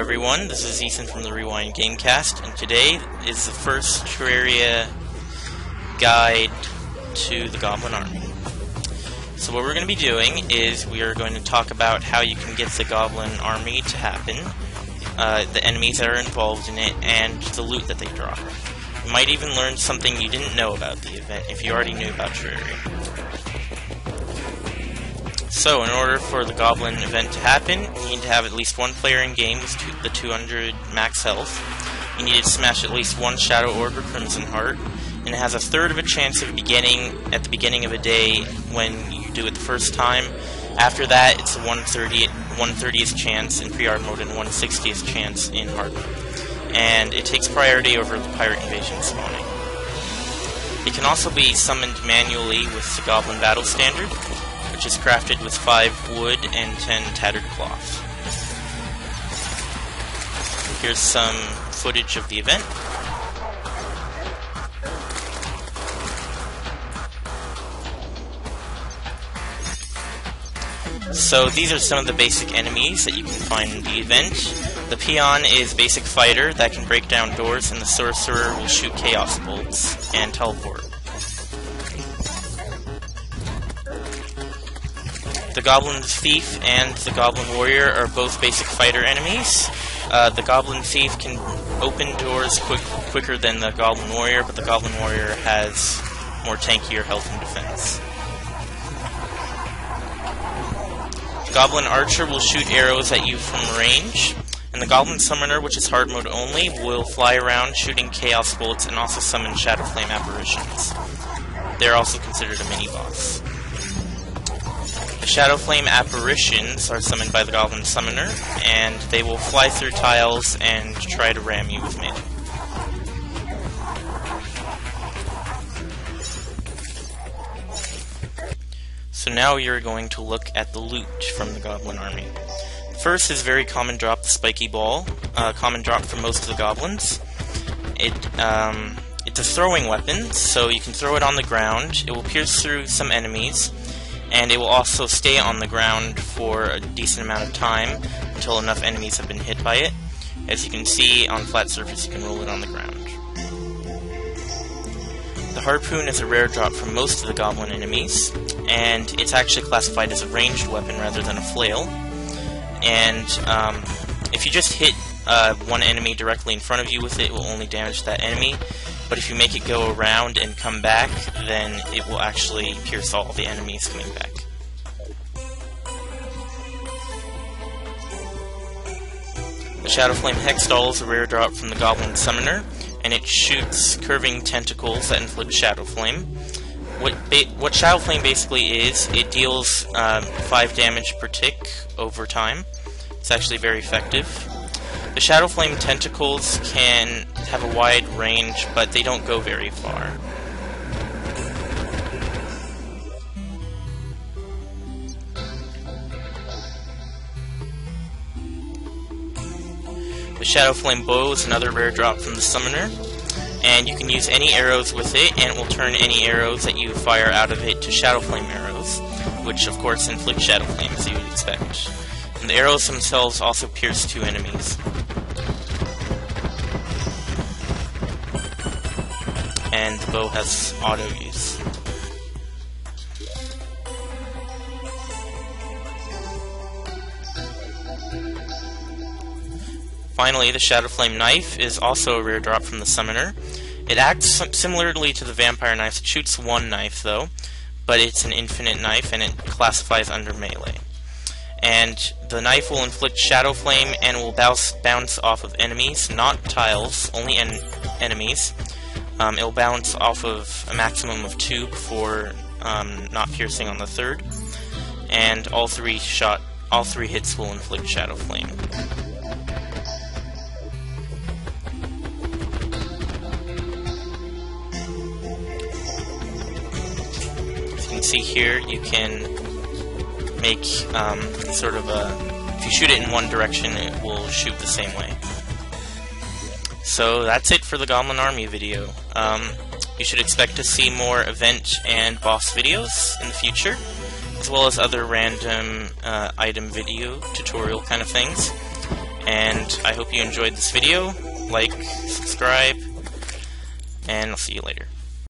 everyone, this is Ethan from the Rewind Gamecast, and today is the first Terraria guide to the Goblin Army. So what we're going to be doing is we are going to talk about how you can get the Goblin Army to happen, the enemies that are involved in it, and the loot that they drop. You might even learn something you didn't know about the event if you already knew about Terraria. So, in order for the Goblin event to happen, you need to have at least one player in game with the 200 max health. You need to smash at least one Shadow Orb or Crimson Heart, and it has a third of a chance of beginning at the beginning of a day when you do it the first time. After that, it's a 1/30th chance in pre-art mode and 1/60th chance in hard mode. And it takes priority over the Pirate Invasion spawning. It can also be summoned manually with the Goblin Battle Standard, which is crafted with 5 wood and 10 tattered cloth. Here's some footage of the event. So these are some of the basic enemies that you can find in the event. The Peon is basic fighter that can break down doors, and the Sorcerer will shoot Chaos Bolts and teleport. The Goblin Thief and the Goblin Warrior are both basic fighter enemies. The Goblin Thief can open doors quicker than the Goblin Warrior, but the Goblin Warrior has more tankier health and defense. The Goblin Archer will shoot arrows at you from range, and the Goblin Summoner, which is hard mode only, will fly around shooting Chaos Bolts and also summon Shadowflame Apparitions. They're also considered a mini-boss. Shadowflame Apparitions are summoned by the Goblin Summoner, and they will fly through tiles and try to ram you with magic. So now you're going to look at the loot from the Goblin Army. First is very common drop, the Spiky Ball, common drop for most of the goblins. It's a throwing weapon, so you can throw it on the ground. It will pierce through some enemies, and it will also stay on the ground for a decent amount of time until enough enemies have been hit by it. As you can see, on flat surface you can roll it on the ground. The Harpoon is a rare drop for most of the goblin enemies, and it's actually classified as a ranged weapon rather than a flail. And if you just hit one enemy directly in front of you with it, it will only damage that enemy. But if you make it go around and come back, then it will actually pierce all the enemies coming back. The Shadowflame Hex Doll is a rare drop from the Goblin Summoner, and it shoots curving tentacles that inflict Shadowflame. What Shadowflame basically is, it deals 5 damage per tick over time. It's actually very effective. The Shadowflame tentacles can have a wide range, but they don't go very far. The Shadowflame Bow is another rare drop from the Summoner, and you can use any arrows with it, and it will turn any arrows that you fire out of it to Shadowflame arrows, which of course inflict Shadowflame as you would expect. And the arrows themselves also pierce 2 enemies. And the bow has auto use. Finally, the Shadowflame Knife is also a rare drop from the Summoner. It acts similarly to the Vampire Knife. It shoots 1 knife though, but it's an infinite knife and it classifies under melee. And the knife will inflict Shadowflame and will bounce off of enemies, not tiles, only enemies. It will bounce off of a maximum of 2 before not piercing on the 3rd, and all 3 hits will inflict Shadowflame. As you can see here, you can make sort of if you shoot it in one direction, it will shoot the same way. So that's it for the Goblin Army video. You should expect to see more event and boss videos in the future, as well as other random item video tutorial kind of things. And I hope you enjoyed this video. Like, subscribe, and I'll see you later.